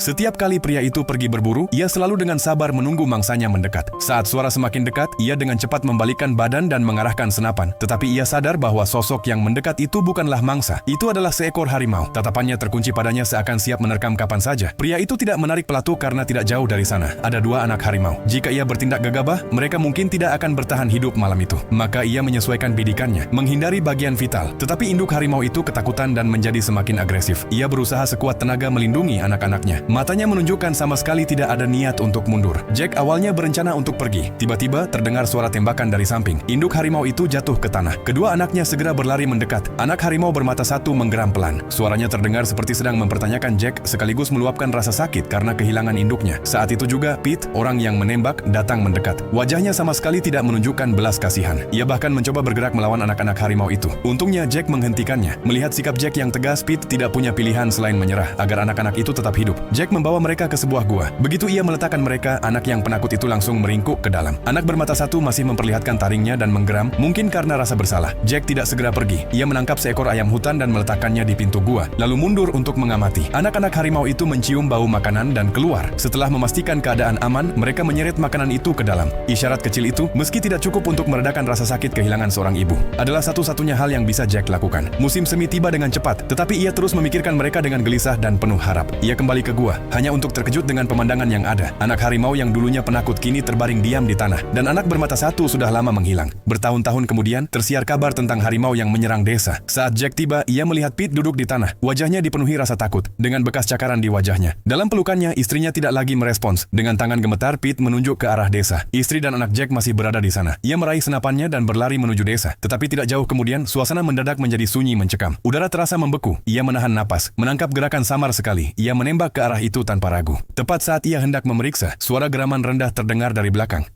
Setiap kali pria itu pergi berburu, ia selalu dengan sabar menunggu mangsanya mendekat. Saat suara semakin dekat, ia dengan cepat membalikkan badan dan mengarahkan senapan. Tetapi ia sadar bahwa sosok yang mendekat itu bukanlah mangsa. Itu adalah seekor harimau. Tatapannya terkunci padanya seakan siap menerkam kapan saja. Pria itu tidak menarik pelatu karena tidak jauh dari sana ada dua anak harimau. Jika ia bertindak gegabah, mereka mungkin tidak akan bertahan hidup malam itu. Maka ia menyesuaikan bidikannya, menghindari bagian vital. Tetapi induk harimau itu ketakutan dan menjadi semakin agresif. Ia berusaha sekuat tenaga melindungi anak-anaknya. Matanya menunjukkan sama sekali tidak ada niat untuk mundur. Jack awalnya berencana untuk pergi. Tiba-tiba terdengar suara tembakan dari samping. Induk harimau itu jatuh ke tanah. Kedua anaknya segera berlari mendekat. Anak harimau bermata satu menggeram pelan. Suaranya terdengar seperti sedang mempertanyakan Jack sekaligus meluapkan rasa sakit karena kehilangan induknya. Saat itu juga Pete, orang yang menembak, datang mendekat. Wajahnya sama sekali tidak menunjukkan belas kasihan. Ia bahkan mencoba bergerak melawan anak-anak harimau itu. Untungnya Jack menghentikannya. Melihat sikap Jack yang tegas, Pete tidak punya pilihan selain menyerah agar anak-anak itu tetap hidup. Jack membawa mereka ke sebuah gua. Begitu ia meletakkan mereka, anak yang penakut itu langsung meringkuk ke dalam. Anak bermata satu masih memperlihatkan taringnya dan menggeram, mungkin karena rasa bersalah. Jack tidak segera pergi. Ia menangkap seekor ayam hutan dan meletakkannya di pintu gua, lalu mundur untuk mengamati. Anak-anak harimau itu mencium bau makanan dan keluar. Setelah memastikan keadaan aman, mereka menyeret makanan itu ke dalam. Isyarat kecil itu, meski tidak cukup untuk meredakan rasa sakit kehilangan seorang ibu, adalah satu-satunya hal yang bisa Jack lakukan. Musim semi tiba dengan cepat, tetapi ia terus memikirkan mereka dengan gelisah dan penuh harap. Ia kembali ke gua, hanya untuk terkejut dengan pemandangan yang ada. Anak harimau yang dulunya penakut kini terbaring diam di tanah, dan anak bermata satu sudah lama menghilang. Bertahun-tahun kemudian, tersiar kabar tentang harimau yang menyerang desa. Saat Jack tiba, ia melihat Pete duduk di tanah. Wajahnya dipenuhi rasa takut, dengan bekas cakaran di wajahnya. Dalam pelukannya, istrinya tidak lagi merespons. Dengan tangan gemetar, Pete menunjuk ke arah desa. Istri dan anak Jack masih berada di sana. Ia meraih senapannya dan berlari menuju desa. Tetapi tidak jauh kemudian, suasana mendadak menjadi sunyi mencekam. Udara terasa membeku. Ia menahan napas, menangkap gerakan samar sekali. Ia menembak ke arah itu tanpa ragu. Tepat saat ia hendak memeriksa, suara geraman rendah terdengar dari belakang.